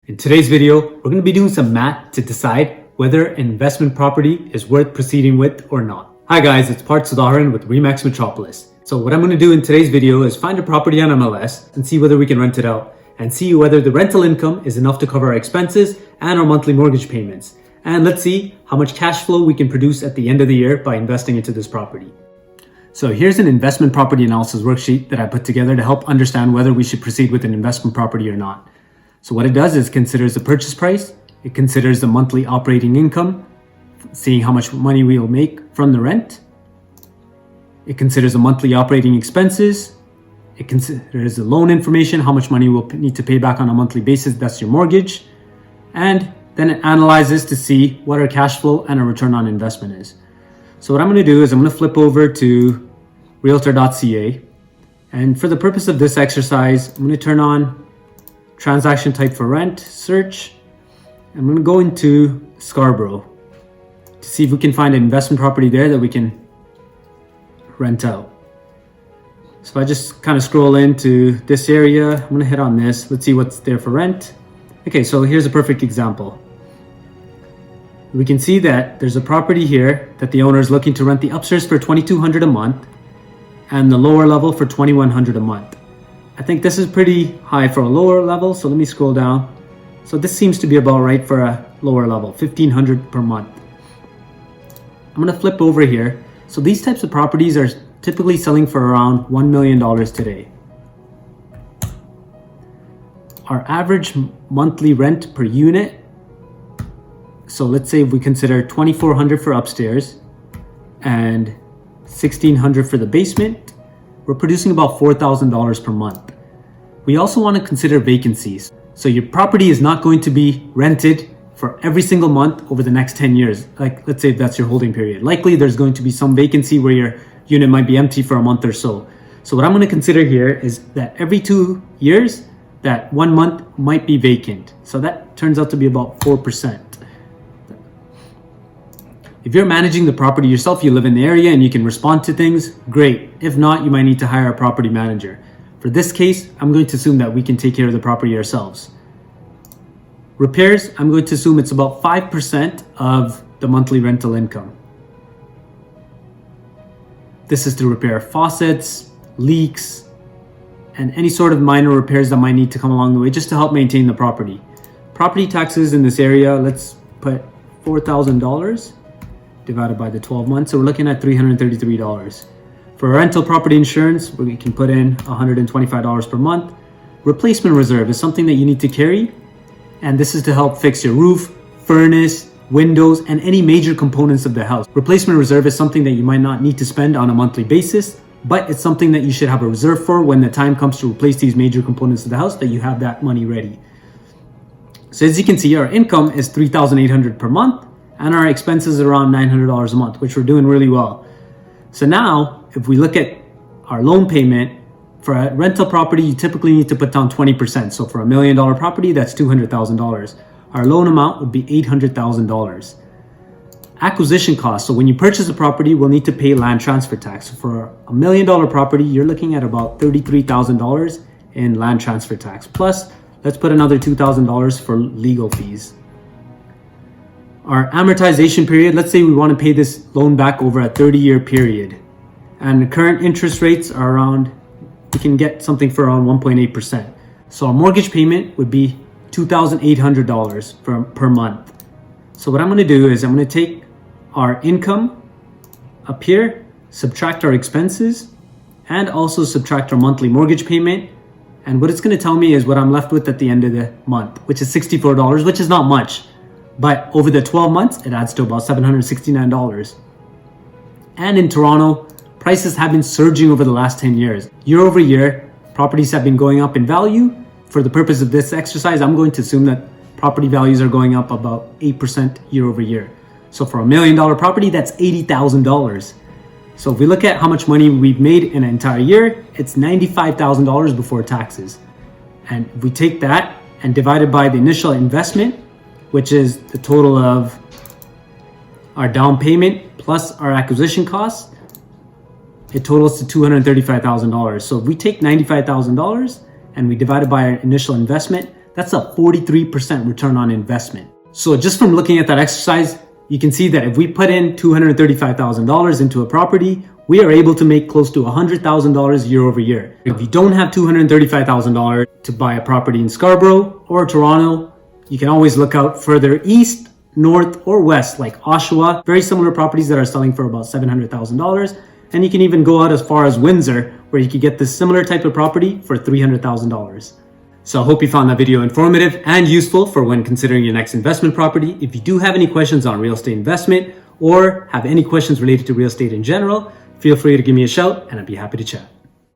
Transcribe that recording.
In today's video, we're going to be doing some math to decide whether an investment property is worth proceeding with or not. Hi guys, it's Parth Sudharan with Remax Metropolis. So what I'm going to do in today's video is find a property on MLS and see whether we can rent it out and see whether the rental income is enough to cover our expenses and our monthly mortgage payments. And let's see how much cash flow we can produce at the end of the year by investing into this property. So here's an investment property analysis worksheet that I put together to help understand whether we should proceed with an investment property or not. So what it does is considers the purchase price, it considers the monthly operating income, seeing how much money we will make from the rent. It considers the monthly operating expenses. It considers the loan information, how much money we'll need to pay back on a monthly basis, that's your mortgage. And then it analyzes to see what our cash flow and our return on investment is. So what I'm going to do is I'm going to flip over to Realtor.ca. And for the purpose of this exercise, I'm going to turn on transaction type for rent, search. I'm going to go into Scarborough to see if we can find an investment property there that we can rent out. So if I just kind of scroll into this area, I'm going to hit on this. Let's see what's there for rent. Okay, so here's a perfect example. We can see that there's a property here that the owner is looking to rent the upstairs for $2,200 a month and the lower level for $2,100 a month. I think this is pretty high for a lower level, so let me scroll down. So this seems to be about right for a lower level, $1,500 per month. I'm gonna flip over here. So these types of properties are typically selling for around $1 million today. Our average monthly rent per unit, so let's say if we consider $2,400 for upstairs and $1,600 for the basement, we're producing about $4,000 per month. We also want to consider vacancies. So your property is not going to be rented for every single month over the next 10 years. Like let's say if that's your holding period. Likely there's going to be some vacancy where your unit might be empty for a month or so. So what I'm going to consider here is that every 2 years, that 1 month might be vacant. So that turns out to be about 4%. If you're managing the property yourself, you live in the area and you can respond to things, great. If not, you might need to hire a property manager. For this case, I'm going to assume that we can take care of the property ourselves. Repairs, I'm going to assume it's about 5% of the monthly rental income. This is to repair faucets, leaks, and any sort of minor repairs that might need to come along the way just to help maintain the property. Property taxes in this area, let's put $4,000 divided by the 12 months. So we're looking at $333. For rental property insurance, we can put in $125 per month. Replacement reserve is something that you need to carry. And this is to help fix your roof, furnace, windows, and any major components of the house. Replacement reserve is something that you might not need to spend on a monthly basis, but it's something that you should have a reserve for when the time comes to replace these major components of the house, that you have that money ready. So as you can see, our income is $3,800 per month. And our expenses are around $900 a month, which we're doing really well. So now, if we look at our loan payment, for a rental property, you typically need to put down 20%. So for $1 million property, that's $200,000. Our loan amount would be $800,000. Acquisition costs. So when you purchase a property, we'll need to pay land transfer tax. So for $1 million property, you're looking at about $33,000 in land transfer tax. Plus, let's put another $2,000 for legal fees. Our amortization period, let's say we want to pay this loan back over a 30-year period. And the current interest rates are around, we can get something for around 1.8%. So our mortgage payment would be $2,800 per month. So what I'm going to do is I'm going to take our income up here, subtract our expenses, and also subtract our monthly mortgage payment. And what it's going to tell me is what I'm left with at the end of the month, which is $64, which is not much. But over the 12 months, it adds to about $769. And in Toronto, prices have been surging over the last 10 years. Year over year, properties have been going up in value. For the purpose of this exercise, I'm going to assume that property values are going up about 8% year over year. So for $1 million property, that's $80,000. So if we look at how much money we've made in an entire year, it's $95,000 before taxes. And if we take that and divide it by the initial investment, which is the total of our down payment plus our acquisition costs, it totals to $235,000. So if we take $95,000 and we divide it by our initial investment, That's a 43% return on investment. So just from looking at that exercise, you can see that if we put in $235,000 into a property, we are able to make close to $100,000 year over year. If you don't have $235,000 to buy a property in Scarborough or Toronto, you can always look out further east, north, or west, like Oshawa. Very similar properties that are selling for about $700,000. And you can even go out as far as Windsor, where you could get this similar type of property for $300,000. So I hope you found that video informative and useful for when considering your next investment property. If you do have any questions on real estate investment or have any questions related to real estate in general, feel free to give me a shout and I'd be happy to chat.